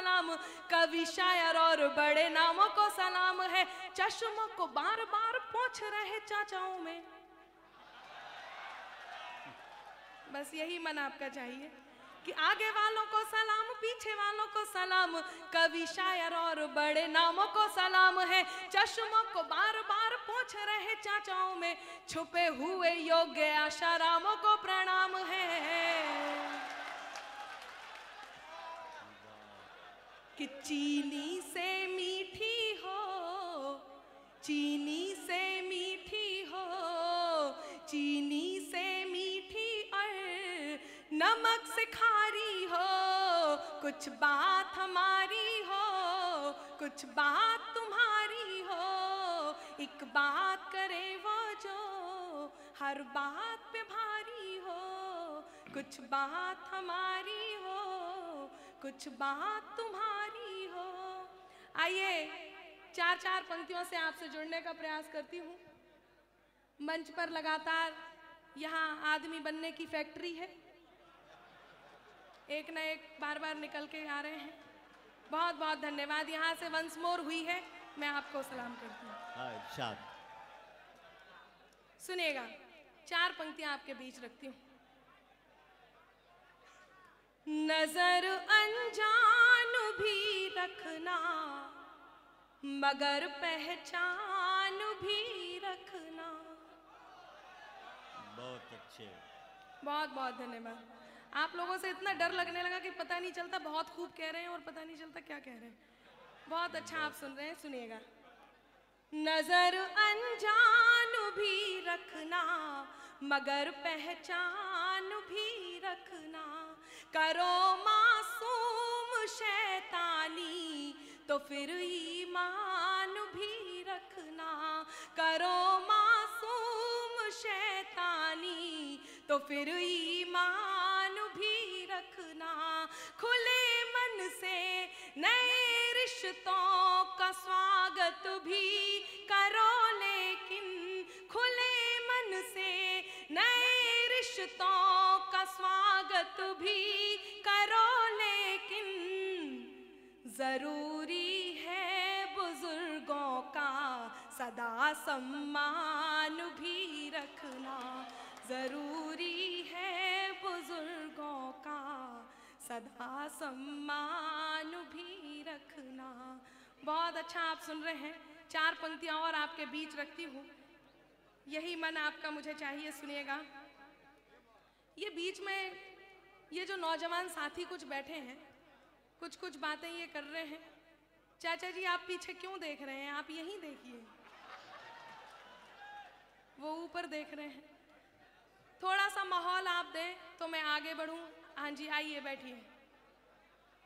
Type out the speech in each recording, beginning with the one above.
सलाम, कवि शायर और बड़े नामों को सलाम है, चश्मों को बार बार पोंछ रहे चाचाओं में। बस यही मन आपका चाहिए कि आगे वालों को सलाम, पीछे वालों को सलाम, कवि शायर और बड़े नामों को सलाम है, चश्मों को बार बार पोंछ रहे चाचाओं में, छुपे हुए योग्य आशारामों को प्रणाम है। कि चीनी से मीठी हो, चीनी से मीठी हो, चीनी से मीठी और नमक से खारी हो, कुछ बात हमारी हो, कुछ बात तुम्हारी हो, एक बात करे वो जो हर बात पे भारी हो, कुछ बात हमारी हो, कुछ बात तुम्हारी हो। आइए चार चार पंक्तियों से आपसे जुड़ने का प्रयास करती हूँ। मंच पर लगातार यहाँ आदमी बनने की फैक्ट्री है, एक न एक बार बार निकल के आ रहे हैं। बहुत बहुत धन्यवाद। यहाँ से वंस मोर हुई है, मैं आपको सलाम करती हूँ। सुनिएगा, चार पंक्तियां आपके बीच रखती हूँ। नजर अनजान भी रखना, मगर पहचान भी रखना। बहुत अच्छे, बहुत बहुत धन्यवाद। आप लोगों से इतना डर लगने लगा कि पता नहीं चलता बहुत खूब कह रहे हैं और पता नहीं चलता क्या कह रहे हैं। बहुत अच्छा आप सुन रहे हैं, सुनिएगा। नजर अनजान भी रखना, मगर पहचान भी रखना। करो मासूम शैतानी तो फिर ईमान भी रखना। करो मासूम शैतानी तो फिर ईमान भी रखना। खुले मन से नए रिश्तों का स्वागत भी करो, लेकिन खुले मन से नए रिश्तों का स्वागत भी करो, लेकिन जरूरी है बुजुर्गों का सदा सम्मान भी रखना। जरूरी है बुजुर्गों का सदा सम्मान भी रखना। बहुत अच्छा आप सुन रहे हैं। चार पंक्तियां और आपके बीच रखती हूँ, यही मन आपका मुझे चाहिए। सुनिएगा, ये बीच में ये जो नौजवान साथी कुछ बैठे हैं, कुछ कुछ बातें ये कर रहे हैं। चाचा जी आप पीछे क्यों देख रहे हैं, आप यहीं देखिए, वो ऊपर देख रहे हैं। थोड़ा सा माहौल आप दें तो मैं आगे बढ़ूं। हाँ जी, आइए बैठिए,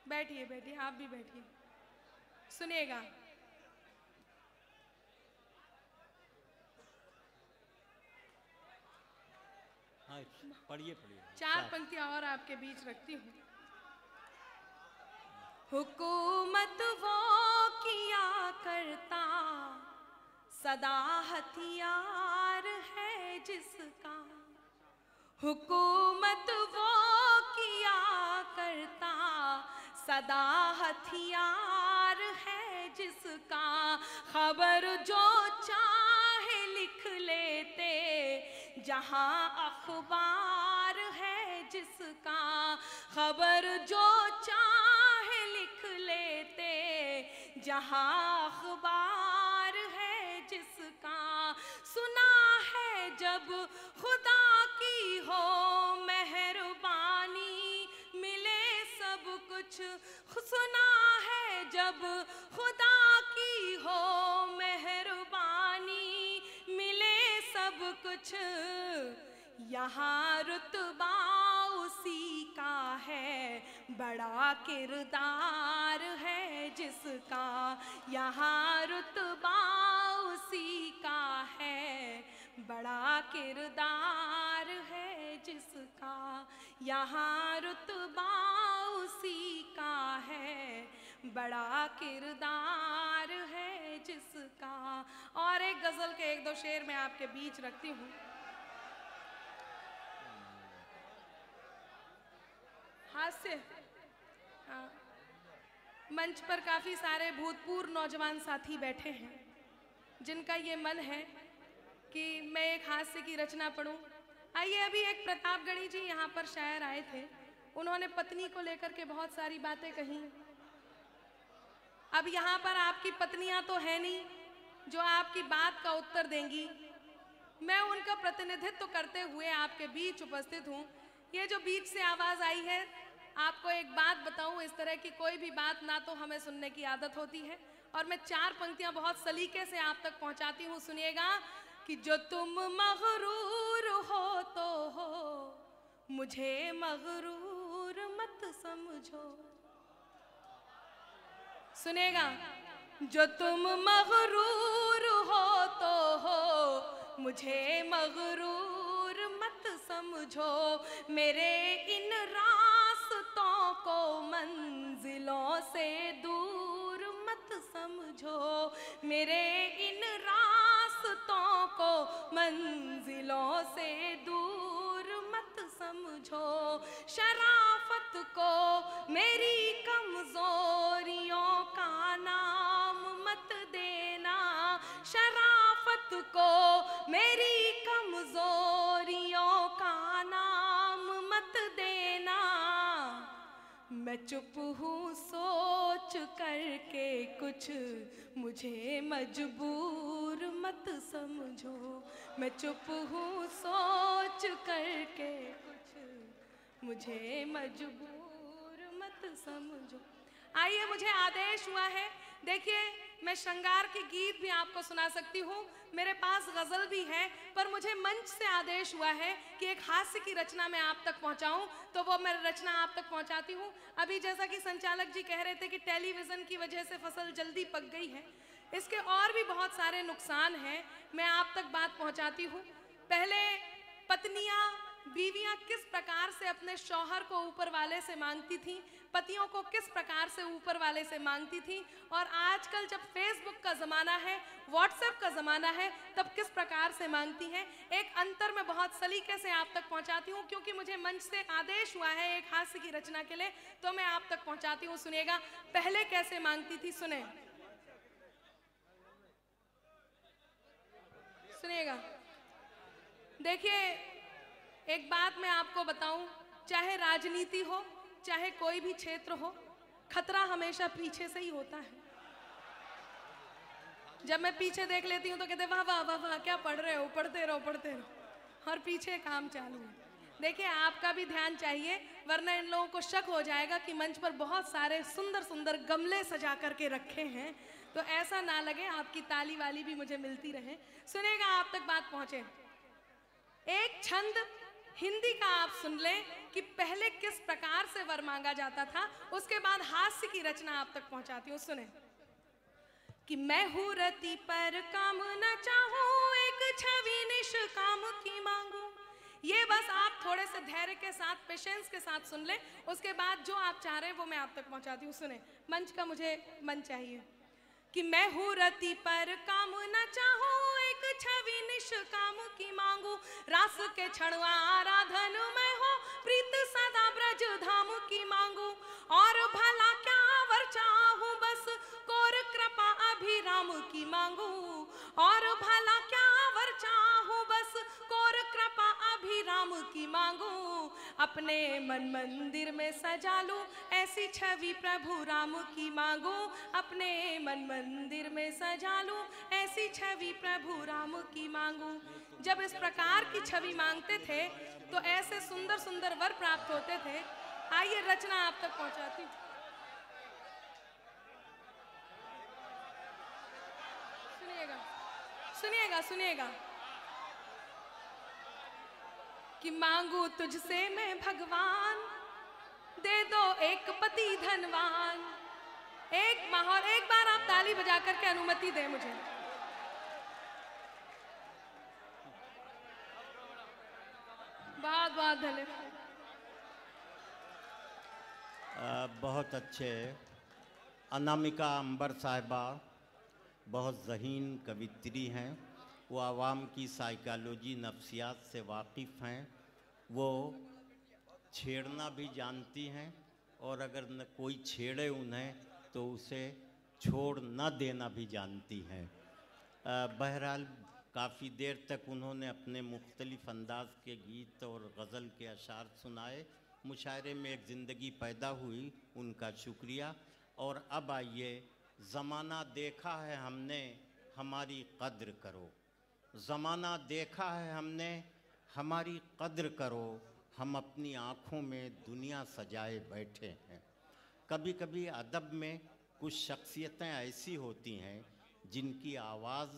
बैठिए बैठिए, आप भी बैठिए। सुनिएगा, हाँ पढ़िए पढ़िए। चार पंक्तियां और आपके बीच रखती हूँ। हुकूमत वो किया करता, सदा हथियार है जिसका। हुकूमत वो किया करता, सदा हथियार है जिसका। खबर जो चाहे लिख लेते, जहां अखबार है जिसका। खबर जो चाहे लिख लेते, जहां अखबार है जिसका। सुना है जब खुदा की हो मेहरबानी, मिले सब कुछ। सुना है जब खुदा की हो मेहरबानी, मिले सब कुछ। यहाँ रुतबा उसी का है, बड़ा किरदार है जिसका। यहाँ रुतबा उसी का है, बड़ा किरदार है जिसका। यहाँ रुतबा उसी का है, बड़ा किरदार है जिसका। और एक गजल के एक दो शेर मैं आपके बीच रखती हूँ। हास्य, हाँ। मंच पर काफ़ी सारे भूतपूर्व नौजवान साथी बैठे हैं जिनका ये मन है कि मैं एक हास्य की रचना पढ़ूं। आइए, अभी एक प्रतापगढ़ी जी यहाँ पर शायर आए थे, उन्होंने पत्नी को लेकर के बहुत सारी बातें कही। अब यहाँ पर आपकी पत्नियां तो है नहीं जो आपकी बात का उत्तर देंगी। मैं उनका प्रतिनिधित्व करते हुए आपके बीच उपस्थित हूँ। ये जो बीच से आवाज़ आई है, आपको एक बात बताऊं, इस तरह की कोई भी बात ना तो हमें सुनने की आदत होती है, और मैं 4 पंक्तियां बहुत सलीके से आप तक पहुंचाती हूं। सुनिएगा कि जो तुम मगरूर हो तो हो, मुझे मगरूर मत समझो। सुनिएगा, जो तुम मगरूर हो तो हो, मुझे मगरूर मत समझो। मेरे इन रास्तों को मंजिलों से दूर मत समझो। मेरे इन रास्तों को मंजिलों से दूर मत समझो। शराफत को मेरी कमजोरियों का नाम मत देना। शराफत को मेरी कमजोरियों का नाम मत देना। मैं चुप हूँ सोच करके कुछ, मुझे मजबूर मत समझो। मैं चुप हूँ सोच करके कुछ, मुझे मजबूर मत समझो। आइए, मुझे आदेश हुआ है, देखिए मैं श्रृंगार के गीत भी आपको सुना सकती हूँ, मेरे पास गज़ल भी है, पर मुझे मंच से आदेश हुआ है कि एक हास्य की रचना मैं आप तक पहुँचाऊँ, तो वो मैं रचना आप तक पहुँचाती हूँ। अभी जैसा कि संचालक जी कह रहे थे कि टेलीविज़न की वजह से फसल जल्दी पक गई है, इसके और भी बहुत सारे नुकसान हैं, मैं आप तक बात पहुँचाती हूँ। पहले पत्नियाँ, बीवियाँ किस प्रकार से अपने शौहर को ऊपर वाले से मांगती थीं, पतियों को किस प्रकार से ऊपर वाले से मांगती थी, और आजकल जब फेसबुक का ज़माना है, व्हाट्सएप का ज़माना है, तब किस प्रकार से मांगती हैं। एक अंतर मैं बहुत सलीके से आप तक पहुंचाती हूं, क्योंकि मुझे मंच से आदेश हुआ है एक हास्य की रचना के लिए, तो मैं आप तक पहुंचाती हूं। सुनिएगा पहले कैसे मांगती थी, सुने, सुनिएगा। देखिए, एक बात मैं आपको बताऊं, चाहे राजनीति हो, चाहे कोई भी क्षेत्र हो, खतरा हमेशा पीछे से ही होता है। जब मैं पीछे देख लेती हूँ तो कहते वाह वाह वाह वाह, क्या पढ़ रहे हो, पढ़ते रहो पढ़ते रहो, और पीछे काम चालू है। देखिए, आपका भी ध्यान चाहिए, वरना इन लोगों को शक हो जाएगा कि मंच पर बहुत सारे सुंदर सुंदर गमले सजा करके रखे हैं, तो ऐसा ना लगे, आपकी ताली वाली भी मुझे मिलती रहे। सुनेगा, आप तक बात पहुंचे। एक छंद हिंदी का आप सुन लें कि पहले किस प्रकार से वर मांगा जाता था, उसके बाद हास्य की रचना आप तक पहुंचाती हूँ। सुने कि मैं हूँ रति पर काम न चाहूँ, एक छवि निष्काम की मांगू। ये बस आप थोड़े से धैर्य के साथ, पेशेंस के साथ सुन लें, उसके बाद जो आप चाह रहे हैं वो मैं आप तक पहुंचाती हूँ। सुने, मंच का मुझे मन चाहिए कि मैं हूँ रति पर काम न चाहूँ, एक छवि निष्काम की मांगू। रास के क्षण आराधन मैं हो, प्रीत सदा ब्रज धाम की मांगू। और भला क्या वर चाहूँ, बस कोर कृपा अभिराम की मांगू। और भला क्या वर चाहूँ, बस कोर कृपा अभिराम की मांगू। अपने मन मंदिर में सजा लूं, ऐसी छवि प्रभु राम की मांगू। अपने मन मंदिर में सजा लूं, ऐसी छवि प्रभु राम की मांगू। जब इस प्रकार की छवि मांगते थे तो ऐसे सुंदर सुंदर वर प्राप्त होते थे। आइए, रचना आप तक पहुंचाती हूं। सुनिएगा सुनिएगा सुनिएगा कि मांगू तुझसे मैं भगवान, दे दो एक पति धनवान। एक माहौल, एक बार आप ताली बजा करके अनुमति दें मुझे। बहुत बहुत धन्यवाद। बहुत अच्छे। अनामिका अंबर साहिबा बहुत ज़हीन कवित्री हैं, वो आवाम की साइकोलॉजी, नफ्सियात से वाकिफ़ हैं, वो छेड़ना भी जानती हैं, और अगर न कोई छेड़े उन्हें तो तो उसे छोड़ न देना भी जानती हैं। बहरहाल काफ़ी देर तक उन्होंने अपने मुख्तलिफ़ अंदाज के गीत और गज़ल के अशार सुनाए। मुशायरे में एक ज़िंदगी पैदा हुई, उनका शुक्रिया। और अब आइए, ज़माना देखा है हमने, हमारी कद्र करो। ज़माना देखा है हमने, हमारी कद्र करो। हम अपनी आँखों में दुनिया सजाए बैठे हैं। कभी कभी अदब में कुछ शख्सियतें ऐसी होती हैं जिनकी आवाज़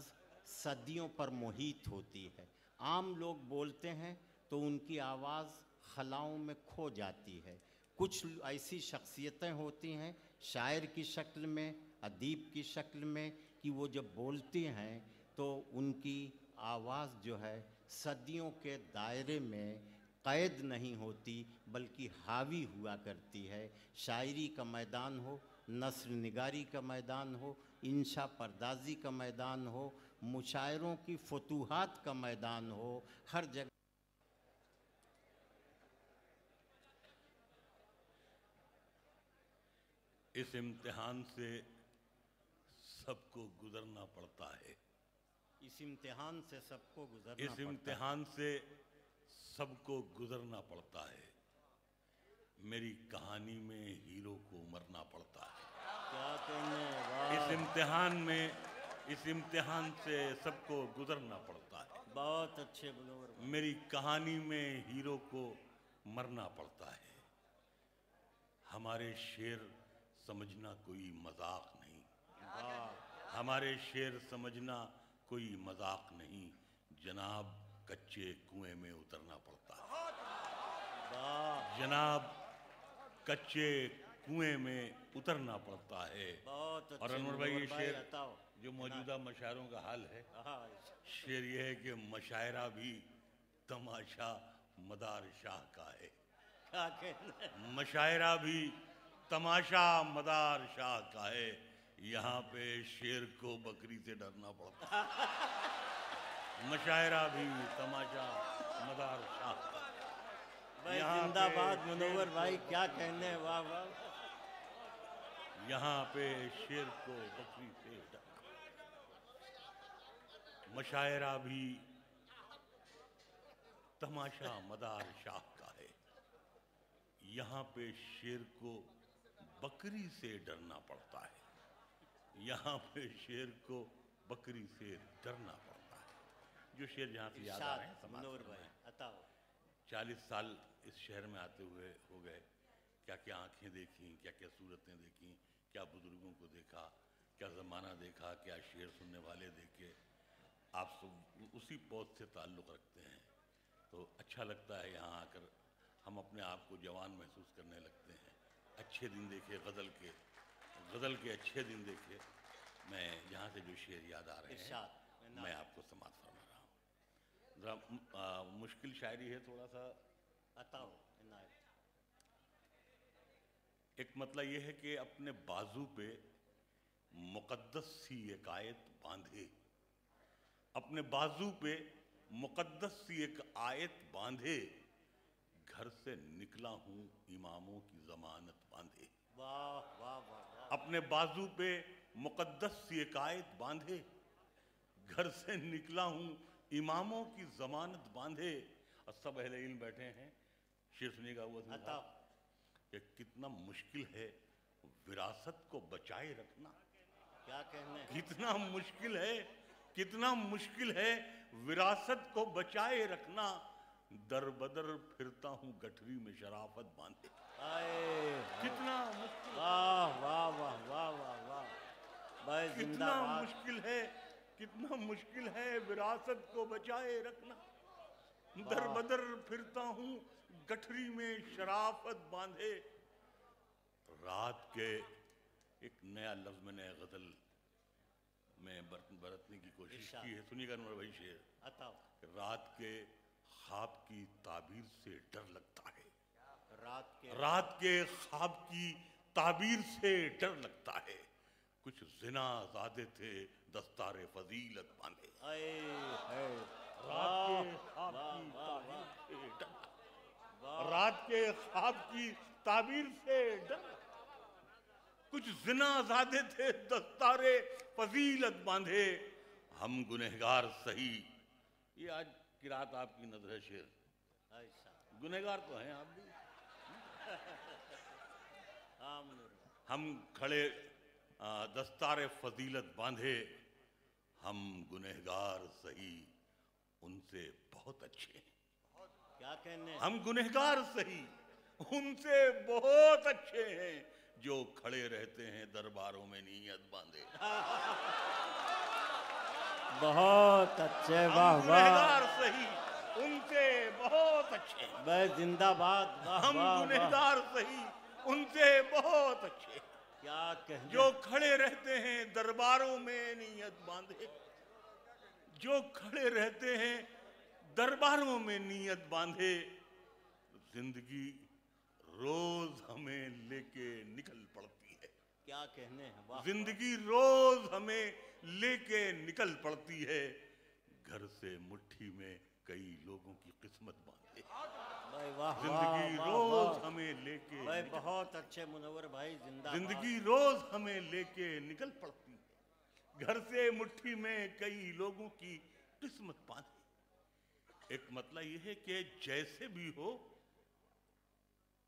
सदियों पर मोहित होती है। आम लोग बोलते हैं तो उनकी आवाज़ खलाओं में खो जाती है। कुछ ऐसी शख्सियतें होती हैं शायर की शक्ल में, अदीब की शक्ल में, कि वो जब बोलती हैं तो उनकी आवाज़ जो है सदियों के दायरे में कैद नहीं होती बल्कि हावी हुआ करती है। शायरी का मैदान हो, नस्र निगारी का मैदान हो, इंशा परदाजी का मैदान हो, मुशायरों की फतूहात का मैदान हो, हर जगह इस इम्तिहान से सबको गुजरना पड़ता है। इस इम्तिहान से सबको गुजरना इस पड़ता है। इम्तिहान से सबको गुजरना पड़ता है। मेरी कहानी में हीरो को मरना पड़ता है। क्या कहने, वाह, इस इम्तिहान से सबको गुजरना पड़ता है। बहुत अच्छे बुजुर्ग। मेरी कहानी में हीरो को मरना पड़ता है। हमारे शेर समझना कोई मजाक नहीं। वाह, हमारे शेर समझना कोई मजाक नहीं। जनाब कच्चे कुएं में उतरना पड़ता है। वाह, जनाब कच्चे कुएं में उतरना पड़ता है। बहुत अच्छे और अनवर भाई, ये मुनव्वर भाई, शेर बताओ। जो मौजूदा मशायरों का हाल है, हाँ, शेर यह है कि मशायरा भी तमाशा मदार शाह का है। क्या कहने, मशायरा भी तमाशा मदार शाह का है। यहाँ पे शेर को बकरी से डरना पड़ता है। मशायरा भी तमाशा मदार शाह का है। भाई यहाँ जिंदाबाद पे मुनव्वर शेर भाई, को क्या कहने, वाह वाह। यहाँ पे शेर को बकरी से डरना। मशायरा भी तमाशा मदार शाह का है। यहाँ पे शेर को बकरी से डरना पड़ता है। यहाँ पे शेर को बकरी से डरना पड़ता है। जो शेर जहाँ से याद आ रहे हैं, समाज मुनव्वर में भाई, बताओ। 40 साल इस शहर में आते हुए हो गए। क्या क्या आंखें देखी, क्या क्या सूरतें देखी, क्या बुजुर्गों को देखा, क्या ज़माना देखा, क्या शेर सुनने वाले देखे। आप सब उसी पौध से ताल्लुक़ रखते हैं, तो अच्छा लगता है यहाँ आकर। हम अपने आप को जवान महसूस करने लगते हैं। अच्छे दिन देखे, गज़ल के अच्छे दिन देखे। मैं यहाँ से जो शेर याद आ रहे हैं, मैं आपको समाप्त फरमा रहा हूँ। ज़रा मुश्किल शायरी है थोड़ा सा। बताओ। एक मतलब ये है कि अपने बाजू पे मुक़द्दस सी एक आयत बांधे। अपने बाजू पे मुक़द्दस सी एक आयत बांधे। घर से निकला हूँ इमामों की ज़मानत बांधे। वाह वाह वाह। अपने बाजू पे मुक़द्दस सी एक आयत बांधे। घर से निकला हूँ इमामों की ज़मानत बांधे। और सब अहले इल्म बैठे हैं। शेर सुनिएगा हुआ था कि कितना मुश्किल है विरासत को बचाए रखना। क्या कहने, कितना मुश्किल है, कितना मुश्किल है विरासत को बचाए रखना। दर बदर फिरता हूँ गठरी में शराफत बांधे। कितना मुश्किल, वाह वाह वाह वाह वाह वाह भाई, कितना जिंदाबाद। मुश्किल है, कितना मुश्किल है विरासत को बचाए रखना। दर बदर फिरता हूँ गठरी में शराफत बांधे। रात के एक नया लफ्ज मैंने गजल में बरतने की कोशिश की है। सुनिएगा अनवर भाई शेर। बताओ। रात के ख्वाब की ताबीर से डर लगता है। रात के ख्वाब की ताबीर से डर लगता है। कुछ जिना ज़ादे थे दस्तारे फजीलत बांधे। रात के ख्वाब की ताबीर से डर। कुछ जिनाज़ादे थे दस्तारे फजीलत बांधे, हम गुनहगार सही। ये आज की रात आपकी नजर है शेर। गुनहगार तो हैं आप भी। हम खड़े दस्तारे फजीलत बांधे, हम गुनहगार सही, उनसे बहुत अच्छे हैं। क्या कहने, हम गुनहगार सही, उनसे बहुत अच्छे हैं, जो खड़े रहते हैं दरबारों में नीयत बांधे। बहुत अच्छे, वाह वाह। गुनहगार सही, उनसे बहुत अच्छे हैं। बस जिंदाबाद, वाह हम वाह, गुनहगार सही, उनसे बहुत अच्छे हैं, क्या कहने, जो खड़े रहते हैं दरबारों में नीयत बांधे, जो खड़े रहते हैं दरबारों में नीयत बांधे। जिंदगी रोज हमें लेके निकल पड़ती है। क्या कहने हैं, वाह। जिंदगी रोज हमें लेके निकल पड़ती है, घर से मुट्ठी में कई लोगों की किस्मत बांधे। भाई वाह, जिंदगी वाह, रोज वाह। हमें लेके भाई बहुत अच्छे मुनव्वर भाई, जिंदाबाद। जिंदगी रोज हमें लेके निकल पड़ती है, घर से मुट्ठी में कई लोगों की किस्मत बांधे। एक मतलब यह है कि जैसे भी हो,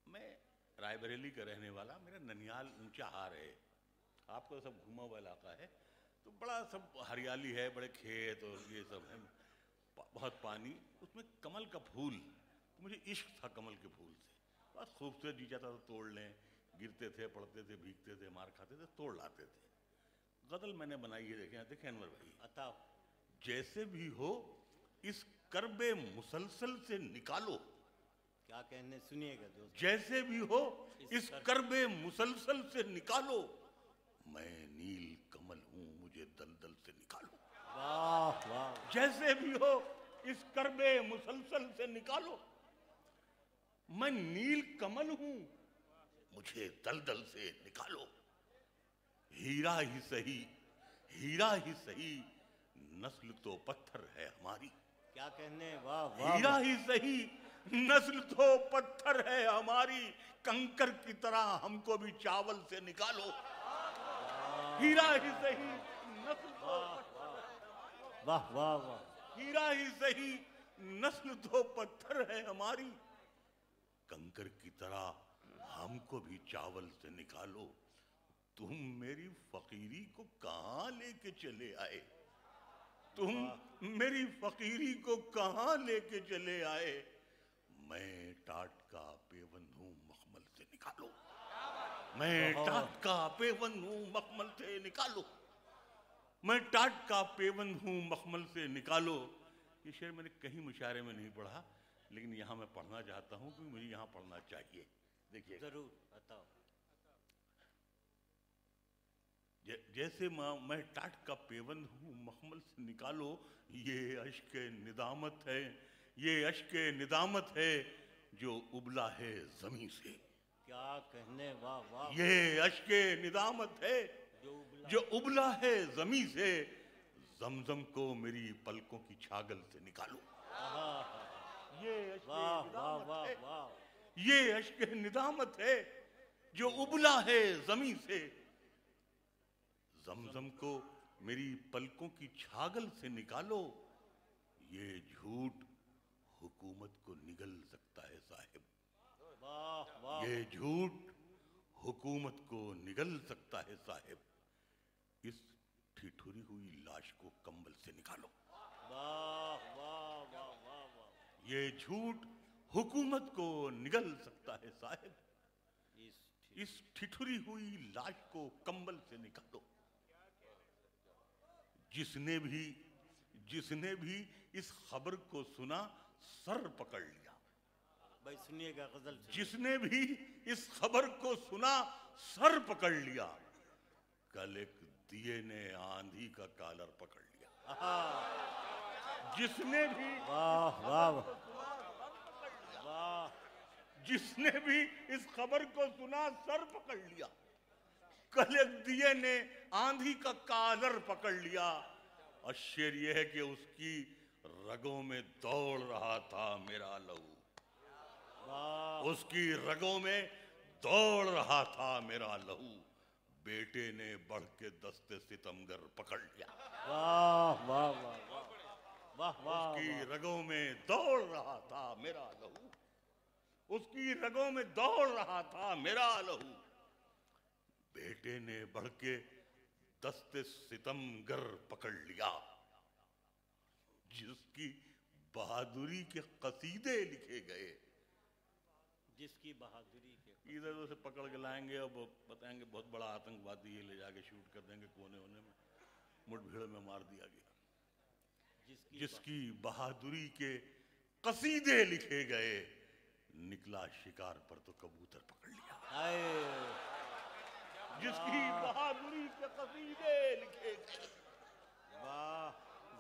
मैं रायबरेली का रहने वाला, मेरा ननियाल ऊंचा हार है, आपको सब घूमा हुआ इलाका है, तो बड़ा सब हरियाली है, बड़े खेत और ये सब है, बहुत पानी, उसमें कमल का फूल, तो मुझे इश्क था कमल के फूल से, बस खूबसूरत जी जाता था तोड़ लें, गिरते थे, पड़ते थे, भीगते थे, मार खाते थे, तोड़ लाते थे। गजल मैंने बनाई है, देखें अनवर भाई, बताओ। जैसे भी हो इस करबे मुसलसल से निकालो। क्या कहने, सुनिएगा दोस्त। जैसे भी हो इस करबे मुसलसल से निकालो, मैं नील कमल हूं, मुझे दलदल से निकालो। वाह वाह। जैसे भी हो इस करबे मुसलसल से निकालो, मैं नील कमल हूं, मुझे दलदल से निकालो। हीरा ही सही, हीरा ही सही, नस्ल तो पत्थर है हमारी। क्या कहने, वाह वाह। हीरा ही सही, नस्ल तो पत्थर है हमारी, कंकर की तरह हमको भी चावल से निकालो। हीरा ही सही, नस्ल तो वाह वाह वाह। हीरा ही सही, नस्ल तो पत्थर है हमारी, कंकर की तरह हमको भी चावल से निकालो। तुम मेरी फकीरी को कहां लेके चले आए, तुम मेरी फकीरी को कहां लेके चले आए, मैं टाट का पेवन हूं, मखमल से निकालो। मैं टाट का पेवन हूं, मखमल से निकालो। मैं टाट का पेवन हूं, मखमल से निकालो। ये शेर मैंने कहीं मुशायरे में नहीं पढ़ा, लेकिन यहां मैं पढ़ना चाहता हूं क्योंकि मुझे यहां पढ़ना चाहिए। देखिए, जरूर बताओ। जैसे मैं टाट का पेवन हूं, मखमल से निकालो, ये अश्क निदामत है, ये अश्क निदामत है जो उबला है जमीन से। क्या कहने, वाह वाह। ये अश्क निदामत है जो उबला है जमीन से, जमजम को मेरी पलकों की छागल से निकालो। ये अश्क निदामत है, ये अश्क निदामत है जो उबला है जमीन से, जमजम को मेरी पलकों की छागल से निकालो। ये झूठ हुकूमत को निगल सकता है साहिब, वाह वाह। ये झूठ हुकूमत को निगल सकता है साहिब, इस ठिठुरी हुई लाश को कंबल से निकालो। वाह वाह वाह वाह वाह। ये झूठ हुकूमत को निगल सकता है साहिब, इस ठिठुरी हुई लाश को कंबल से निकालो। जिसने भी इस खबर को सुना, सर पकड़ लिया। भाई सुनिएगा गजल। जिसने भी इस खबर को सुना, सर पकड़ लिया। कल एक दिए ने आंधी का कालर पकड़ लिया। जिसने भी वाह वाह वाह। जिसने भी इस खबर को सुना, सर पकड़ लिया। कल एक दिए ने आंधी का कालर पकड़ लिया। और शेर यह है कि उसकी रगों में दौड़ रहा था मेरा लहू, उसकी रगों में दौड़ रहा था मेरा लहू। बेटे ने बढ़ के दस्ते सितमगर पकड़ लिया। वाह वाह वाह वाह वाह वाह। उसकी रगों में दौड़ रहा था मेरा लहू, उसकी रगों में दौड़ रहा था मेरा लहू। बेटे ने बढ़ के दस्ते सितमगर पकड़ लिया। जिसकी बहादुरी के कसीदे लिखे गए, जिसकी बहादुरी के इधर उसे पकड़ के लाएंगे और बताएंगे बहुत बड़ा आतंकवादी है, ले जाके शूट कर देंगे कोने होने में, मुठभेड़ में मार दिया गया। जिसकी बहादुरी के कसीदे लिखे गए, निकला शिकार पर तो कबूतर पकड़ लिया। जिसकी बहादुरी के कसीदे लिखे गए, वाह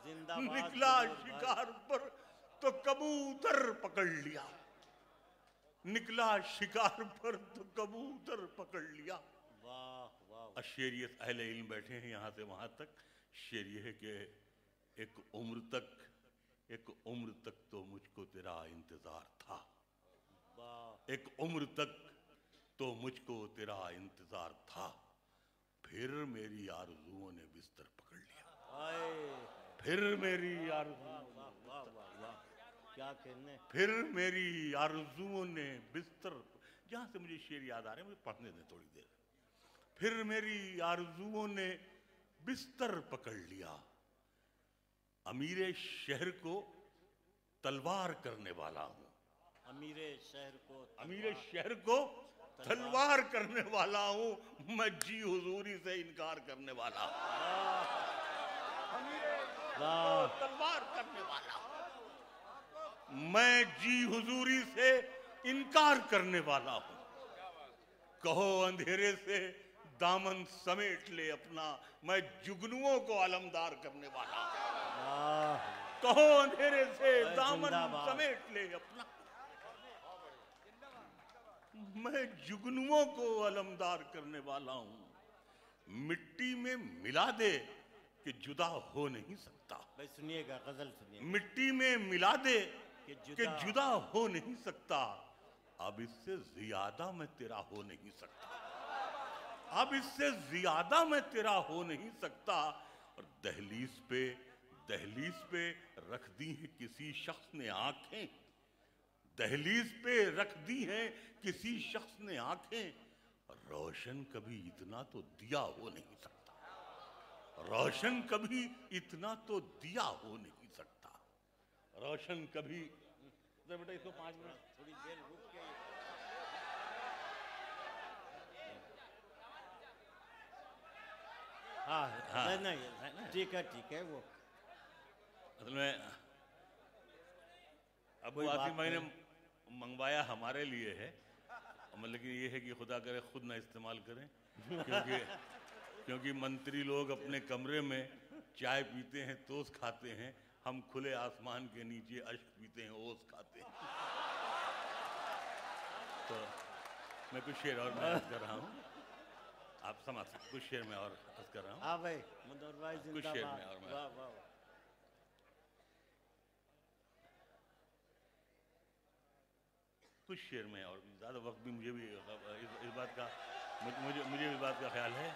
जिंदाबाद, निकला शिकार पर तो कबूतर पकड़ लिया। निकला शिकार पर तो कबूतर पकड़ लिया। वाह वाह। अब शेरियत अहले इल्म बैठे हैं यहाँ से वहां तक। शेर ये है कि एक उम्र तक तो मुझको तेरा इंतजार था। वाह। एक उम्र तक तो मुझको तेरा इंतजार था, फिर मेरी आरज़ुओं ने बिस्तर पकड़ लिया। फिर मेरी आरज़ुओं, वाह वाह वाह, क्या कहने। फिर मेरी आरज़ुओं ने बिस्तर, जहां से मुझे शेर याद आ रहे हैं, मुझे पढ़ने दें थोड़ी देर। फिर मेरी आरज़ुओं ने बिस्तर पकड़ लिया। अमीरे शहर को तलवार करने वाला हूं। अमीरे शहर को तलवार करने वाला हूं। मैं जी हुजूरी से इनकार करने वाला हूं। तलवार करने वाला, मैं जी हुजूरी से इनकार करने वाला हूं। कहो अंधेरे से दामन समेट ले अपना, मैं जुगनुओं को अलमदार करने वाला हूं। कहो अंधेरे से दामन समेट ले अपना, मैं जुगनुओं को अलमदार करने वाला हूं। मिट्टी में मिला दे कि जुदा हो नहीं सकता। भाई सुनिएगा, गजल सुनिए। मिट्टी में मिला दे कि जुदा हो नहीं सकता। अब इससे ज्यादा मैं तेरा हो नहीं सकता। अब इससे ज्यादा मैं तेरा हो नहीं सकता। और दहलीज पे रख दी है किसी शख्स ने आंखें। दहलीज पे रख दी है किसी शख्स ने आंखें। रोशन कभी इतना तो दिया हो नहीं सकता। रोशन कभी इतना तो दिया हो नहीं सकता। रोशन कभी, बेटा इसको 5 मिनट थोड़ी देर रुक के। हाँ नहीं, ठीक है वो असल में अब वो आखिरी महीने मंगवाया हमारे लिए है, मतलब कि ये है कि खुदा करे खुद ना इस्तेमाल करें, क्योंकि मंत्री लोग अपने कमरे में चाय पीते हैं, तोस खाते हैं। हम खुले आसमान के नीचे अश्क पीते हैं, ओस खाते हैं। तो मैं कुछ शेर और मैं कर रहा हूँ, आप समझ सकते। कुछ शेर में और कर रहा हूँ। हाँ भाई, मुनव्वर भाई कुछ शेर में और मैं, वाह वाह। कुछ शेर में और ज़्यादा वक्त भी मुझे भी इस बात का मुझे इस बात का ख्याल है।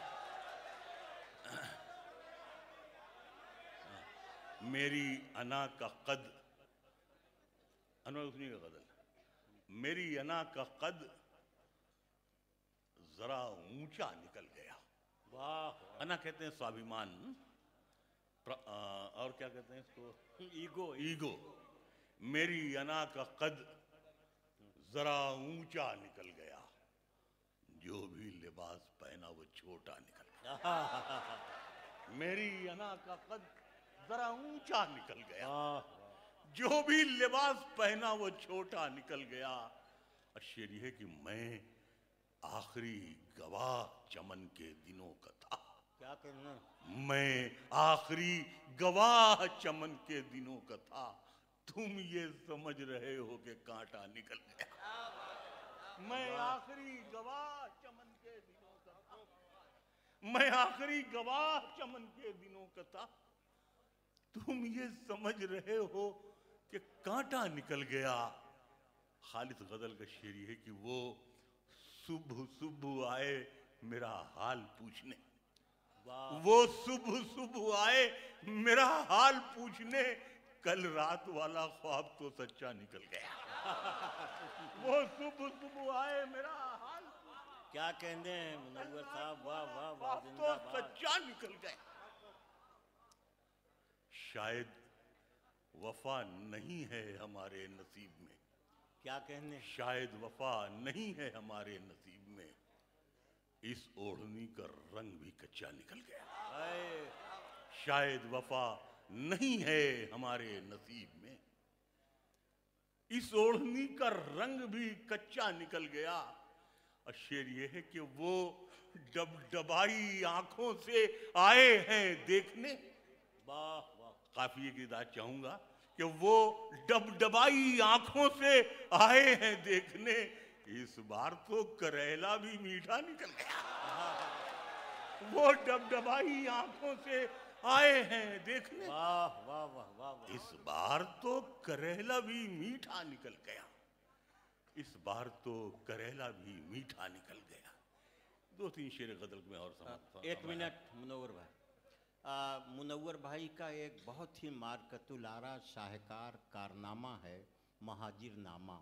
मेरी अना का कद, अनवर हुस्नी का गजल। मेरी अना का कद जरा ऊंचा निकल गया। वाह। अना कहते हैं स्वाभिमान, और क्या कहते हैं इसको, ईगो। मेरी अना का कद जरा ऊंचा निकल गया, जो भी लिबास पहना वो छोटा निकल गया। मेरी अना का कद जरा ऊंचा निकल गया, जो भी लिबास पहना वो छोटा निकल गया। और शेर ये है कि मैं आखिरी गवाह चमन के दिनों का था। क्या कहना। मैं आखिरी गवाह चमन के दिनों का था। तुम ये समझ रहे हो कि कांटा निकल गया। मैं आखिरी गवाह चमन के दिनों का था। मैं आखिरी गवाह चमन के दिनों का था। तुम ये समझ रहे हो कि कांटा निकल गया। खालिद गजल का शेर है कि वो सुबह सुबह आए मेरा हाल पूछने। वो सुबह सुबह आए मेरा हाल पूछने, कल रात वाला ख्वाब तो सच्चा निकल गया। वो सुबह सुबह आए मेरा हाल, क्या कहने हैं मुनव्वर साहब, वाह वाह वाह, ख्वाब तो जिंदाबाद। सच्चा निकल गया। शायद वफा नहीं है हमारे नसीब में, क्या कहने, शायद वफा नहीं है हमारे नसीब में, इस ओढ़नी का रंग भी कच्चा निकल गया। शायद वफा नहीं है हमारे नसीब में, इस ओढ़नी का रंग भी कच्चा निकल गया। और शेर ये है कि वो डबडबाई आंखों से आए हैं देखने। वाह वाह, काफिए की दाद चाहूंगा कि वो डबडबाई आंखों से आए हैं देखने, इस बार तो करेला भी मीठा निकल गया। वो डबडबाई आंखों से आए हैं देखने, वाह वाह वाह वाह, इस बार तो करेला भी मीठा निकल गया, इस बार तो करेला भी मीठा निकल गया। दो तीन शेर गजल में और समझता। एक मिनट मुनव्वर भाई, मुनव्वर भाई का एक बहुत ही मारकतुल आरा शाहकार कारनामा है महाजिरनामा।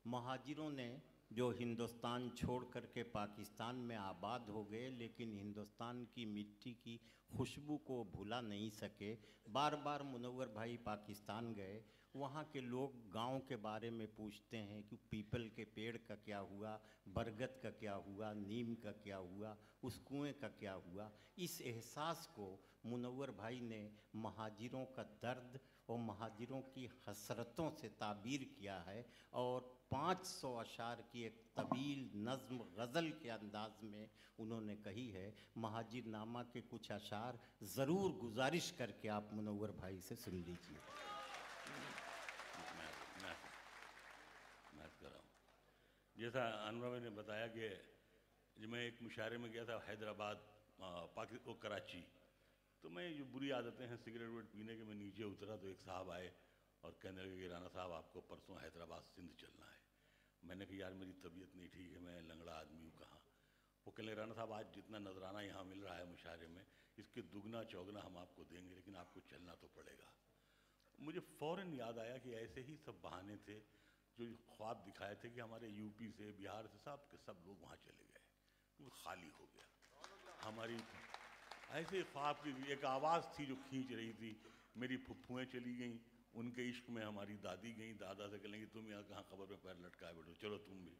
महाजिरों ने जो हिंदुस्तान छोड़ करके पाकिस्तान में आबाद हो गए, लेकिन हिंदुस्तान की मिट्टी की खुशबू को भुला नहीं सके। बार बार मुनव्वर भाई पाकिस्तान गए, वहाँ के लोग गांव के बारे में पूछते हैं कि पीपल के पेड़ का क्या हुआ, बरगद का क्या हुआ, नीम का क्या हुआ, उस कुएं का क्या हुआ। इस एहसास को मुनव्वर भाई ने महाजिरों का दर्द और महाजिरों की हसरतों से ताबीर किया है, और 500 अशार की एक तवील नज़्म गज़ल के अंदाज में उन्होंने कही है। महाजिरनामा के कुछ अशार ज़रूर गुजारिश करके आप मुनव्वर भाई से सुन लीजिए। मैं कर रहा हूँ, जैसा अनवर भाई ने बताया कि जब मैं एक मुशायरे में गया था हैदराबाद, पाकिस्तान, कराची, तो मैं जो बुरी आदतें हैं सिगरेट वगैरह पीने के, मैं नीचे उतरा तो एक साहब आए और कहने लगे कि राना साहब आपको परसों हैदराबाद सिंध चलना है। मैंने कहा यार मेरी तबीयत नहीं ठीक है, मैं लंगड़ा आदमी हूँ कहाँ। वो कहने लगे राना साहब आज जितना नजराना यहाँ मिल रहा है मुशायरे में, इसके दुगना चौगना हम आपको देंगे, लेकिन आपको चलना तो पड़ेगा। मुझे फ़ौरन याद आया कि ऐसे ही सब बहाने थे जो ख्वाब दिखाए थे कि हमारे यूपी से, बिहार से, सब के सब लोग वहाँ चले गए, वो खाली हो गया। हमारी ऐसे ख्वाब की एक आवाज़ थी जो खींच रही थी। मेरी फुफ्फुएँ चली गईं, उनके इश्क में हमारी दादी गई, दादा से कहेंगे तुम यहाँ कहाँ कब्र में पैर लटकाए बैठो, चलो तुम भी।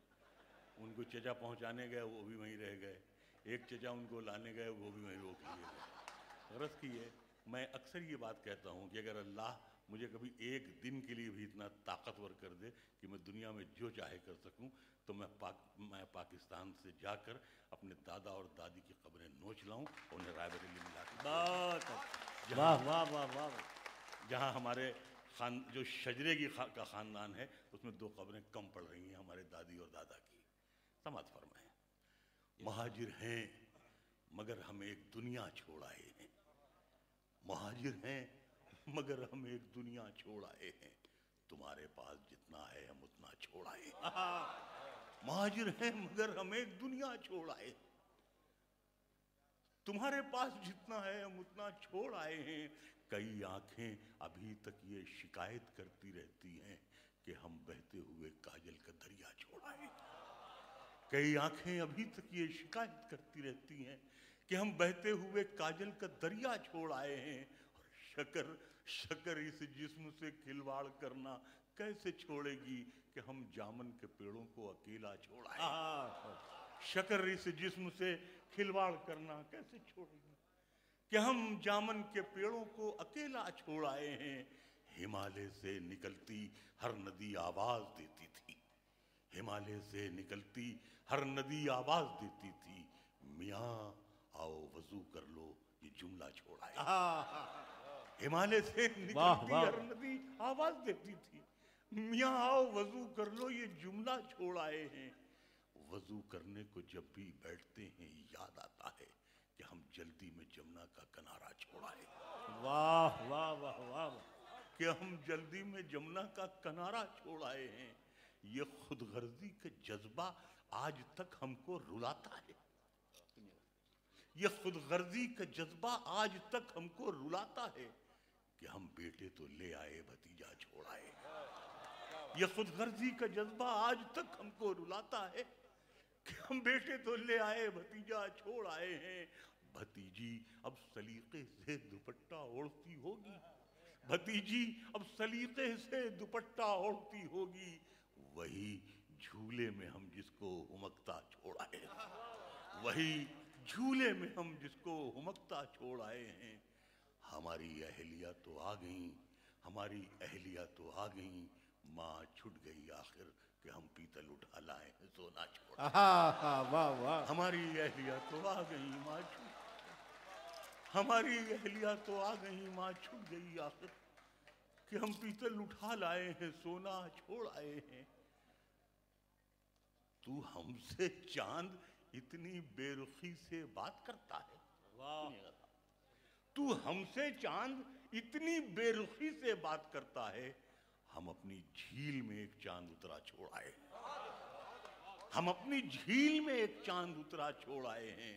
उनको चचा पहुँचाने गए, वो भी वहीं रह गए। एक चचा उनको लाने गए, वो भी वहीं रोक लिए गए। गरज की है, मैं अक्सर ये बात कहता हूँ कि अगर अल्लाह मुझे कभी एक दिन के लिए भी इतना ताकतवर कर दे कि मैं दुनिया में जो चाहे कर सकूं, तो मैं पाकिस्तान से जाकर अपने दादा और दादी की कब्रें नोच लाऊं और उन्हें रायबरेली में लाकर। बहुत वाह वाह वाह वाह। जहाँ हमारे जो शजरे की का ख़ानदान है, उसमें 2 कब्रें कम पड़ रही हैं हमारे दादी और दादा की। समाज फरमाएं, महाजिर हैं मगर हम एक दुनिया छोड़ आए हैं, महाजिर हैं मगर हम एक दुनिया छोड़ आए हैं, तुम्हारे पास जितना है हम उतना छोड़ आए हैं। महाजिर हैं मगर हम एक दुनिया छोड़ आए, तुम्हारे पास जितना है हम उतना छोड़ आए हैं। कई आंखें अभी तक ये शिकायत करती रहती हैं कि हम बहते हुए काजल का दरिया छोड़ आए। कई आंखें अभी तक ये शिकायत करती रहती हैं कि हम बहते हुए काजल का दरिया छोड़ आए हैं। और शकर इस जिस्म से खिलवाड़ करना कैसे छोड़ेगी कि हम जामन के पेड़ों को अकेला छोड़ आए। शकर इस जिस्म से खिलवाड़ करना कैसे छोड़ेगी कि हम जामन के पेड़ों को अकेला छोड़ आए हैं। हिमालय से निकलती हर नदी आवाज देती थी, हिमालय से निकलती हर नदी आवाज देती थी, मियाँ आओ वजू कर लो, ये जुमला छोड़ आए। हिमालय से निकलती हर नदी आवाज देती थी, मियाँ आओ वजू कर लो, ये जुमला छोड़ आए हैं। वजू करने को जब भी बैठते हैं याद आता है कि हम जल्दी में जमुना का किनारा छोड़ आए। वाह वाह वाह वाह, कि हम जल्दी में जमुना का किनारा छोड़ आए हैं। ये खुदगर्जी का जज्बा आज तक हमको रुलाता है। ये खुदगर्जी का जज्बा आज तक हमको रुलाता है कि हम बेटे तो ले आए भतीजा छोड़ आए। ये खुदगर्जी का जज्बा आज तक हमको रुलाता है कि हम बेटे तो ले आए भतीजा छोड़ आए हैं। भतीजी अब सलीके से दुपट्टा ओढ़ती होगी, भतीजी अब सलीके से दुपट्टा ओढ़ती होगी, वही झूले में हम जिसको हुमकता छोड़ आए, वही झूले में हम जिसको हुमकता छोड़ आए हैं। हमारी अहलिया तो आ गई, हमारी अहलिया तो आ गई, माँ छूट गई आखिर कि हम पीतल उठा लाए सोना छोड़। वाह वाह। हमारी अहलिया तो आ गई, माँ छूट, हमारी अहलिया तो आ गई, माँ छूट गई आखिर कि हम पीतल उठा लाए हैं सोना छोड़ आए हैं। तू हमसे चांद इतनी बेरुखी से बात करता है, वाह। तू हमसे चांद इतनी बेरुखी से बात करता है, हम अपनी झील में एक चांद उतरा छोड़ आए, हम अपनी झील में एक चांद उतरा छोड़ आए हैं।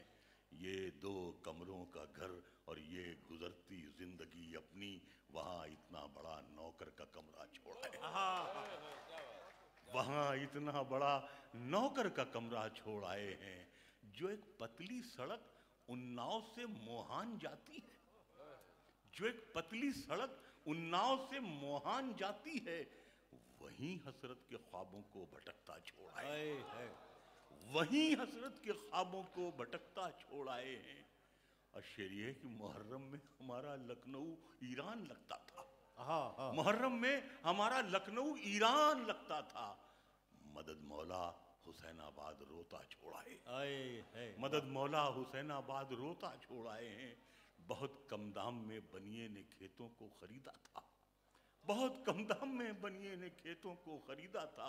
ये 2 कमरों का घर और ये गुजरती जिंदगी अपनी, वहां इतना बड़ा नौकर का कमरा छोड़ आए, वहां इतना बड़ा नौकर का कमरा छोड़ आए हैं। जो एक पतली सड़क उन्नाव से मोहान जाती है, जो एक पतली सड़क उन्नाव से मोहान जाती है, वहीं हसरत के ख्वाबों को भटकता छोड़ आए हैं, वहीं हसरत के ख्वाबों को भटकता छोड़ आए हैं। और शेर ये कि मुहर्रम में हमारा लखनऊ ईरान लगता था, मुहर्रम में हमारा लखनऊ ईरान लगता था। मदद मौला हुसैनाबाद रोता छोड़ आए, मदद मौला हुसैनाबाद रोता छोड़ आए हैं। बहुत कम दाम में बनिए ने खेतों को खरीदा था, बहुत कम दाम में बनिए ने खेतों को खरीदा था,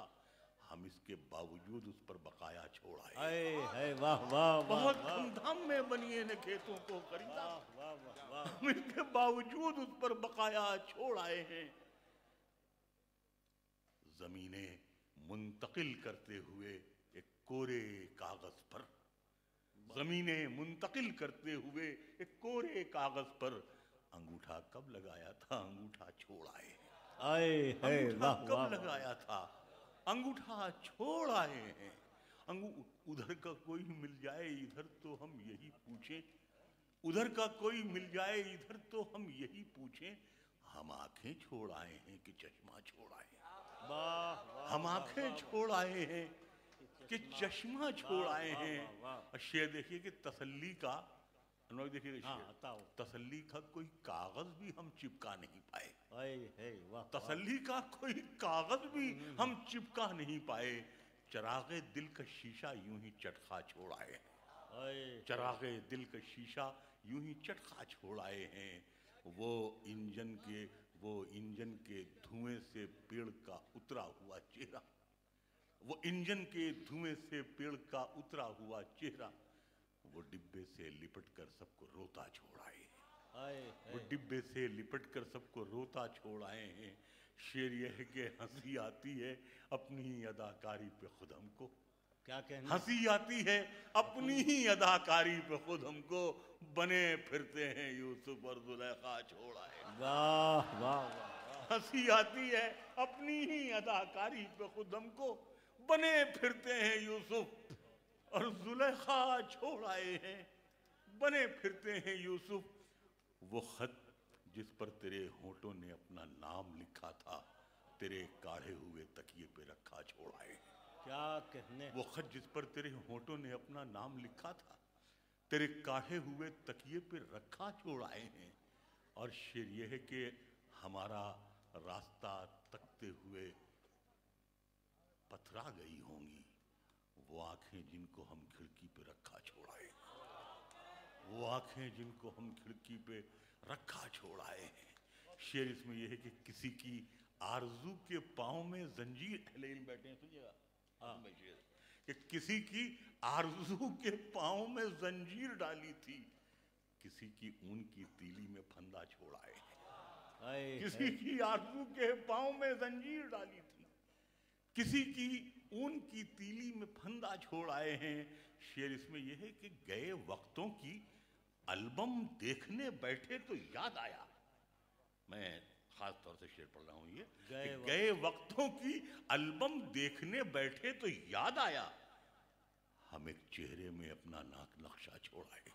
हम इसके बावजूद उस पर बकाया छोड़ आए। वाह वाह। बहुत कम दाम में बनिए ने खेतों को खरीदा, हम इसके बावजूद उस पर बकाया छोड़ आए हैं। जमीनें मुंतकिल करते हुए एक कोरे कागज पर, जमीनें मुंतकिल करते हुए एक कोरे कागज पर अंगूठा कब लगाया था, अंगूठा छोड़ आए, अंगूठा कब लगाया था, अंगूठा छोड़ आए हैं। उधर का कोई मिल जाए इधर तो हम यही पूछें, उधर का कोई मिल जाए इधर तो हम यही पूछें, हम आंखें छोड़ आए हैं कि चश्मा छोड़ आए हैं, हम आंखें छोड़ आए हैं कि चश्मा छोड़ आए हैं। शेर देखिए कि तसल्ली का, देखिए तसल्ली का कोई कागज भी हम चिपका नहीं पाए, तसल्ली का कोई कागज भी हम चिपका नहीं पाए। चरागे दिल का शीशा यूं ही चटखा छोड़ आए हैं, चरागे दिल का शीशा यूं ही चटखा छोड़ आए हैं। वो इंजन के धुएं से पेड़ का उतरा हुआ चेहरा, वो इंजन के धुएं से पेड़ का उतरा हुआ चेहरा, वो डिब्बे से लिपट कर सबको रोता छोड़ आए हैं, वो डिब्बे से लिपट कर सबको रोता छोड़ आए हैं। शेर यह है कि हंसी आती है अपनी ही अदाकारी पे खुद हमको, क्या कहना, हंसी आती है अपनी ही अदाकारी पे खुद हमको, बने फिरते हैं यूसुफ और जुलेखा छोड़ आए। वाह वाह। हंसी आती है अपनी ही अदाकारी पे खुद हमको, बने फिरते हैं यूसुफ और जुलेखा छोड़ आए हैं, बने फिरते हैं यूसुफ। वो खत जिस पर तेरे होठों ने अपना नाम लिखा था, तेरे काढ़े हुए तकिए पे रखा छोड़ आए। क्या कहने, वो खत जिस पर तेरे होठों ने अपना नाम लिखा था, तेरे काढ़े हुए तकिए पे रखा छोड़ आए हैं। और शेर यह है कि हमारा रास्ता तकते हुए पथरा गई होंगी वो आंखें जिनको हम खिड़की पे रखा छोड़ आए, वो आंखें जिनको हम खिड़की पे रखा छोड़ आए हैं। शेर इसमें यह है कि किसी की आरजू के पांव में जंजीर बैठे हैं, सुनिएगा कि किसी की आरजू के पांव में जंजीर डाली थी, किसी की ऊन की तीली में फंदा छोड़ आए हैं, किसी की आरजू के पांव में जंजीर डाली थी, किसी की ऊन की तीली में फंदा छोड़ आए हैं। शेर इसमें यह है कि गए वक्तों की एल्बम देखने बैठे तो याद आया, मैं खास तौर से शेर पढ़ रहा हूं ये, गए वक्तों की एल्बम देखने बैठे तो याद आया, हम एक चेहरे में अपना नाक नक्शा छोड़ाए।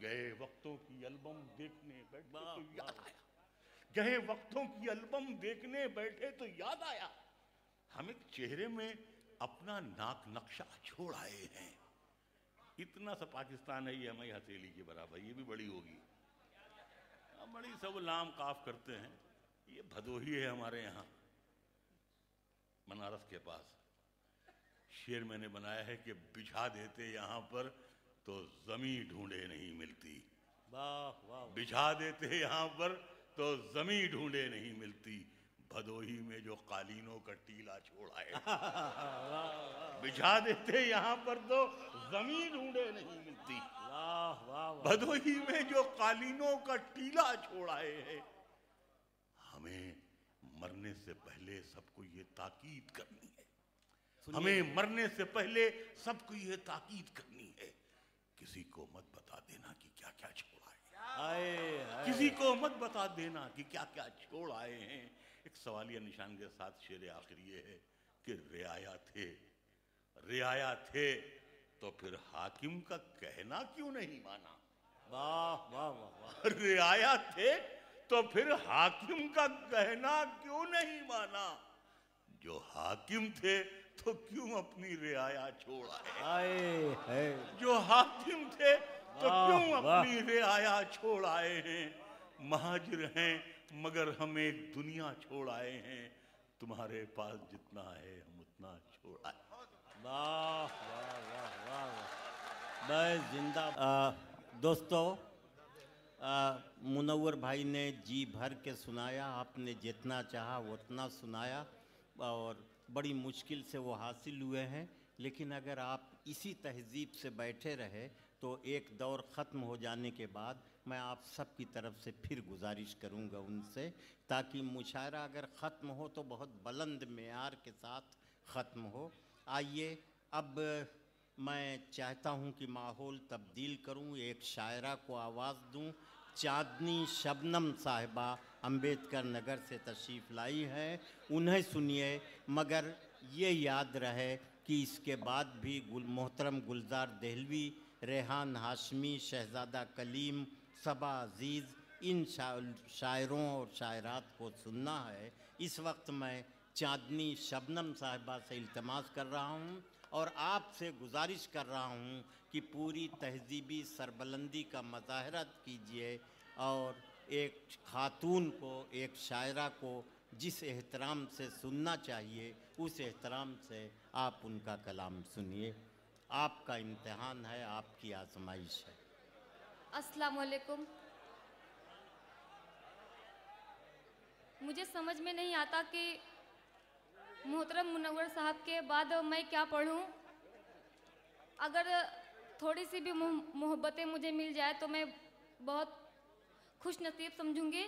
गए वक्तों की एल्बम देखने बैठे तो याद आया, गए वक्तों की एल्बम देखने बैठे तो याद आया, हम एक चेहरे में अपना नाक नक्शा छोड़ आए हैं। इतना सा पाकिस्तान है ये हमारी हथेली के बराबर, ये भी बड़ी होगी, बड़ी सब लाम काफ करते हैं। ये भदोही है हमारे यहाँ बनारस के पास। शेर मैंने बनाया है कि बिछा देते यहाँ पर तो जमीन ढूंढे नहीं मिलती। वाह वाह। बिछा देते यहाँ पर तो जमीन ढूंढे नहीं मिलती, भदोही में जो कालीनों का टीला छोड़ आए। बिछा देते यहाँ पर तो जमीन ढूंढे नहीं मिलती, वाह वाह। भदोही में जो कालीनों का टीला छोड़ आए हैं। हमें मरने से पहले सबको ये ताकीद करनी है, हमें मरने से पहले सबको ये ताकीद करनी है, किसी को मत बता देना कि क्या क्या छोड़ आए, किसी को मत बता देना कि क्या क्या छोड़ आए हैं। एक सवालिया निशान के साथ शेर आखिर ये है कि रियाया थे तो फिर हाकिम का कहना क्यों नहीं माना। वाह वाह वाह। रियाया थे तो फिर हाकिम का कहना क्यों नहीं माना, जो हाकिम थे तो क्यों अपनी रियाया छोड़ आए, जो हाकिम थे तो क्यों अपनी रियाया छोड़ आए हैं। महाजिर हैं मगर हम एक दुनिया छोड़ आए हैं, तुम्हारे पास जितना है हम उतना छोड़ आए। वाह वाह वाह वाह। बस जिंदा। दोस्तों, मुनव्वर भाई ने जी भर के सुनाया, आपने जितना चाहा उतना सुनाया और बड़ी मुश्किल से वो हासिल हुए हैं। लेकिन अगर आप इसी तहजीब से बैठे रहे तो एक दौर ख़त्म हो जाने के बाद मैं आप सब की तरफ से फिर गुजारिश करूंगा उनसे, ताकि मुशायरा अगर ख़त्म हो तो बहुत बुलंद मेयार के साथ ख़त्म हो। आइए अब मैं चाहता हूं कि माहौल तब्दील करूं, एक शायरा को आवाज़ दूं। चांदनी शबनम साहिबा अंबेडकर नगर से तशरीफ़ लाई है, उन्हें सुनिए। मगर ये याद रहे कि इसके बाद भी मोहतरम गुलजार दहलवी, रेहान हाशमी, शहज़ादा कलीम, सबा अज़ीज़, इन शायरों और शायरात को सुनना है। इस वक्त मैं चांदनी शबनम साहिबा से इल्तमास कर रहा हूँ और आपसे गुजारिश कर रहा हूँ कि पूरी तहजीबी सरबलंदी का मज़ाहरत कीजिए और एक खातून को, एक शायरा को जिस एहतराम से सुनना चाहिए उस एहतराम से आप उनका कलाम सुनिए। आपका इम्तिहान है, आपकी आजमाइश है। अस्सलाम वालेकुम। मुझे समझ में नहीं आता कि मोहतरम मुनव्वर साहब के बाद मैं क्या पढ़ूं। अगर थोड़ी सी भी मोहब्बतें मुझे मिल जाए तो मैं बहुत खुश नसीब समझूंगी।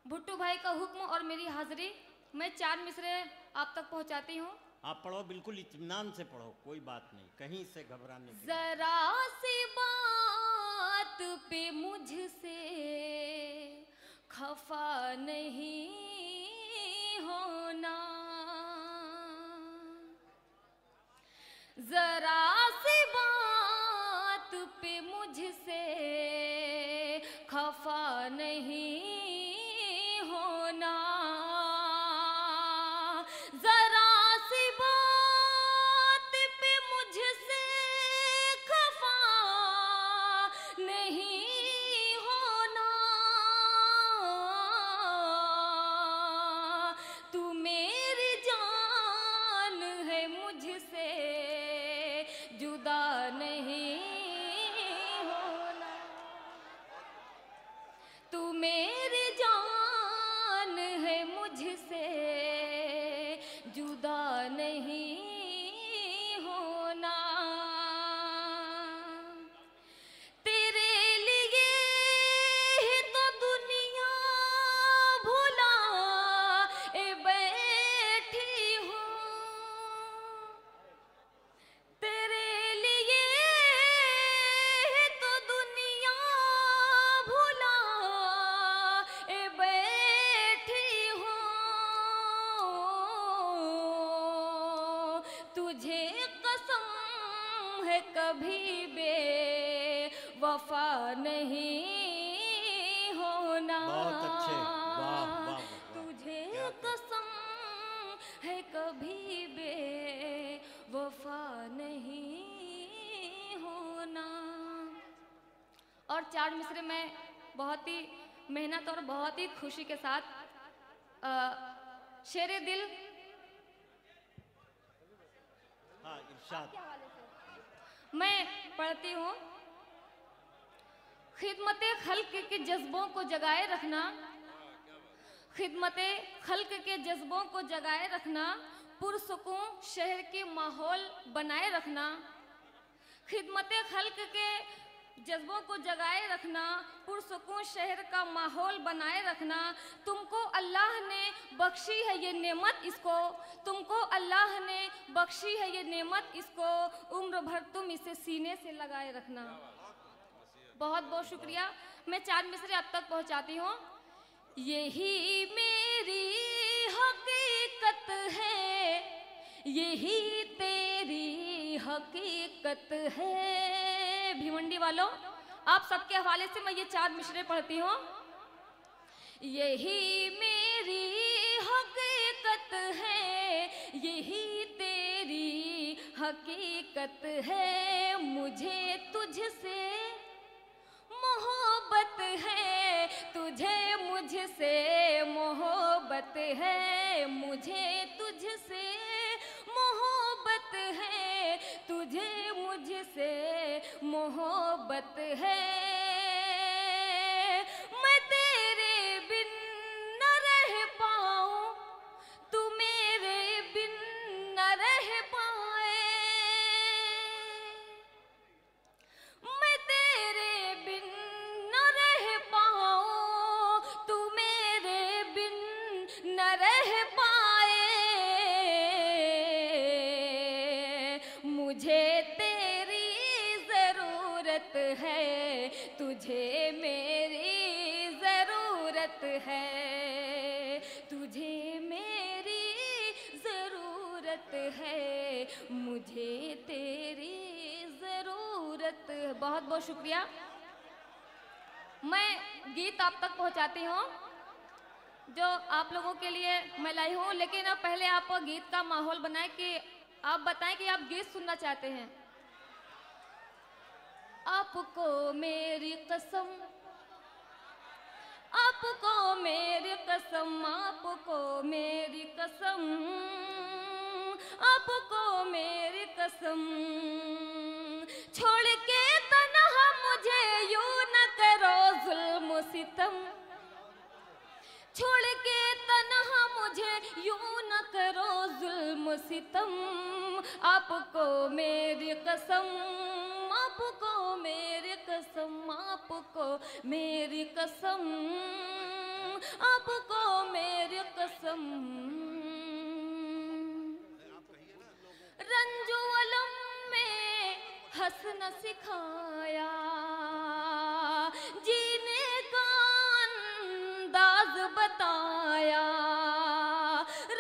भुट्टू भाई का हुक्म और मेरी हाजिरी, मैं 4 मिसरे आप तक पहुंचाती हूँ। आप पढ़ो, बिल्कुल इत्मीनान से पढ़ो, कोई बात नहीं, कहीं से घबराने की। जरा सी बात पे मुझसे खफा नहीं होना, जरा सी बात पे मुझसे खफा नहीं होना, जरा सी बात पे मुझसे खफा नहीं होना, तू मेरी जान है मुझसे जुदा नहीं होना, तू मेरी वफा नहीं होना। बहुत अच्छे, वाह वाह वाह। तुझे कसम है कभी बेवफा नहीं होना। और 4 मिसरे में बहुत ही मेहनत और बहुत ही खुशी के साथ शेरे दिल इरशाद मैं पढ़ती हूँ। खिदमते खल्क के जज्बों को जगाए रखना, खिदमते खल्क के जज्बों को जगाए रखना, पुरसुकून शहर के माहौल बनाए रखना। खिदमते खल्क के जज्बों को जगाए रखना, पुरसुकून शहर का माहौल बनाए रखना। तुमको अल्लाह ने बख्शी है ये नेमत इसको, तुमको अल्लाह ने बख्शी है ये नेमत इसको, उम्र भर तुम इसे सीने से लगाए रखना। बहुत बहुत शुक्रिया। मैं 4 मिसरे अब तक पहुंचाती हूँ। यही मेरी हकीकत है, यही तेरी हकीकत है। भिवंडी वालों, आप सबके हवाले से मैं ये 4 मिसरे पढ़ती हूँ। यही मेरी हकीकत है, यही तेरी हकीकत है। मुझे तुझसे मोहब्बत है, तुझे मुझसे मोहब्बत है। मुझे तुझसे मोहब्बत है, तुझे मुझसे मोहब्बत है। मैं तेरे बिन न रह पाऊं, तू मेरे बिन न रह पाए। मैं तेरे बिन न रह पाऊं, तू मेरे बिन न रह पाए। मुझे तेरी ज़रूरत है, तुझे मेरी ज़रूरत है, तुझे मेरी ज़रूरत है, मुझे तेरी ज़रूरत। बहुत बहुत शुक्रिया। मैं गीत आप तक पहुंचाती हूँ जो आप लोगों के लिए मैं लाई हूँ, लेकिन अब पहले आप गीत का माहौल बनाएं कि आप बताएं कि आप गीत सुनना चाहते हैं। आपको मेरी कसम, आपको मेरी कसम, आपको मेरी कसम, आपको मेरी कसम। छोड़ के तन्हा मुझे यूं न करो जुल्म सितम, छोड़ के तन्हा मुझे यूं न करो जुल्म सितम। आपको मेरी कसम, आपको मेरी कसम, आपको मेरी कसम, आपको मेरी कसम। रंजो अलम में हंसना सिखाया, जीने का अंदाज बताया।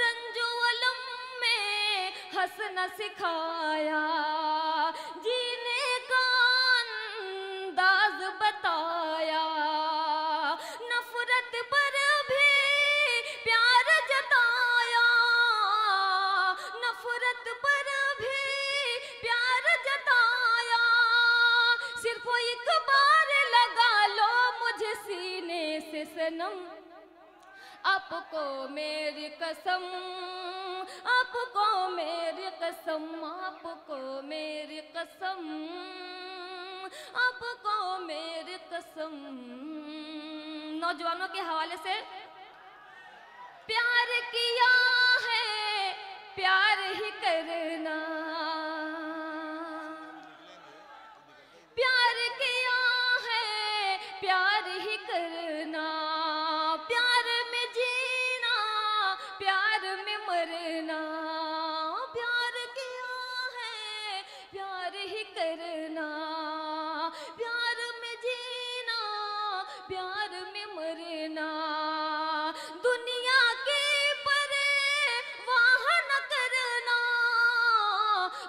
रंजो अलम में हंसना सिखाया, जीने का अंदाज बताया। नफरत पर भी प्यार जताया, नफरत पर भी प्यार जताया। सिर्फ एक बार लगा लो मुझे सीने से सनम। आपको मेरी कसम, आपको मेरी कसम, आपको मेरी कसम, आपको मेरी कसम। नौजवानों के हवाले से प्यार किया है, प्यार ही करना। प्यार किया है, प्यार ही करना। प्यार में जीना, प्यार में मरना। प्यार किया है, प्यार ही करना। प्यार में जीना, प्यार में मरना। दुनिया के परवाह न करना,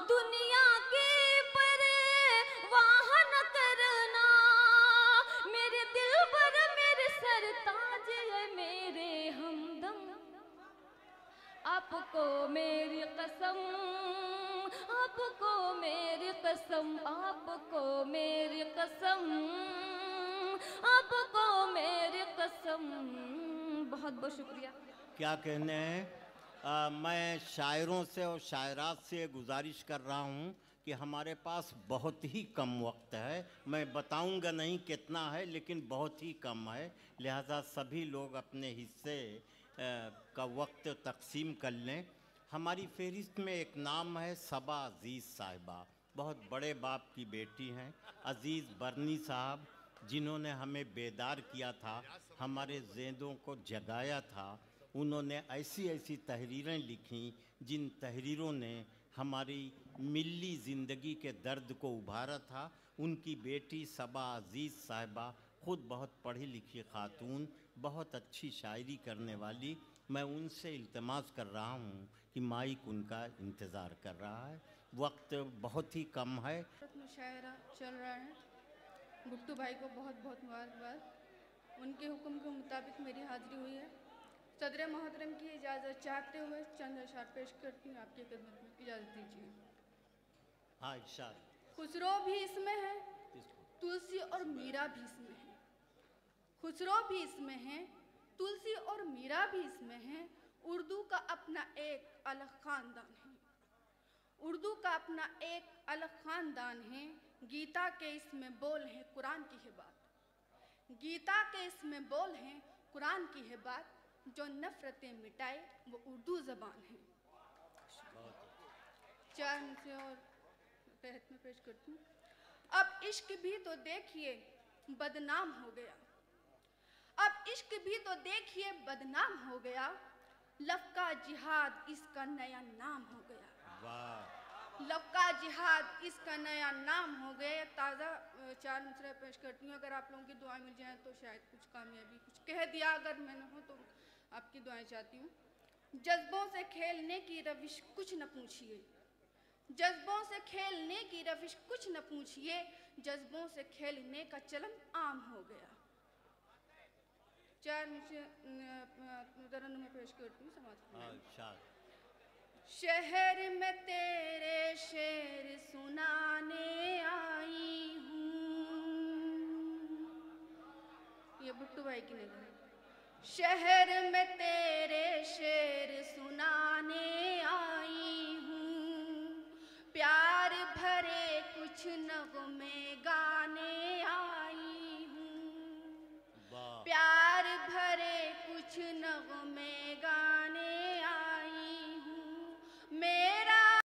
दुनिया के परवाह न करना। आपको मेरी कसम, आपको मेरी कसम, आपको मेरी कसम। बहुत बहुत शुक्रिया। क्या कहने हैं। मैं शायरों से और शायरात से गुजारिश कर रहा हूँ कि हमारे पास बहुत ही कम वक्त है। मैं बताऊँगा नहीं कितना है, लेकिन बहुत ही कम है। लिहाजा सभी लोग अपने हिस्से का वक्त तकसीम कर लें। हमारी फहरिस्त में एक नाम है सबा अजीज़ साहिबा। बहुत बड़े बाप की बेटी हैं, अजीज़ बरनी साहब, जिन्होंने हमें बेदार किया था, हमारे ज़ेंदों को जगाया था। उन्होंने ऐसी ऐसी तहरीरें लिखीं जिन तहरीरों ने हमारी मिली ज़िंदगी के दर्द को उभारा था। उनकी बेटी सबा अजीज़ साहिबा ख़ुद बहुत पढ़ी लिखी खातून, बहुत अच्छी शायरी करने वाली। मैं उनसे इल्तिमास कर रहा हूँ कि माइक उनका इंतज़ार कर रहा है। वक्त बहुत ही कम है। मुशायरा चल रहा है। भुट्टू भाई को बहुत बहुत मुबारकबाद। उनके हुक्म के मुताबिक मेरी हाज़िरी हुई है। सदर मोहतरम की इजाज़त चाहते हुए चंद अशआर पेश करती हूँ आपकी खिदमत में। इजाज़त दीजिए। हाँ, इरशाद। खुसरो भी इसमें है, तुलसी और मीरा भी इसमें है। खुसरो भी इसमें है, तुलसी और मीरा भी इसमें है। उर्दू का अपना एक अलग ख़ानदान है। उर्दू का अपना एक अलग ख़ानदान है। गीता के इसमें बोल हैं, कुरान की है बात। गीता के इसमें बोल हैं, कुरान की है बात। जो नफ़रतें मिटाए वो उर्दू ज़बान है। चार से और तहत में पेश करती हूँ। अब इश्क भी तो देखिए बदनाम हो गया। अब इश्क भी तो देखिए बदनाम हो गया। लफ्का जिहाद इसका नया नाम हो गया। वाह। लफ्का जिहाद इसका नया नाम हो गया। ताज़ा चार मिसरे पेश करती हूँ। अगर आप लोगों की दुआएं मिल जाएं तो शायद कुछ कामयाबी, कुछ कह दिया अगर मैंने हो तो आपकी दुआएं चाहती हूँ। जज्बों से खेलने की रविश कुछ न पूछिए। जज्बों से खेलने की रविश कुछ न पूछिए। जज्बों से खेलने का चलन आम हो गया। चार तरन्नुम में पेश करती हूँ समाज। शहर में तेरे शेर सुनाने आई हूँ। ये भुट्टू भाई की नज़र है। शहर में तेरे शेर सुनाने आई हूँ। प्यार भरे कुछ नगमे गाने आई हूँ। प्यार भरे कुछ नगमे गाने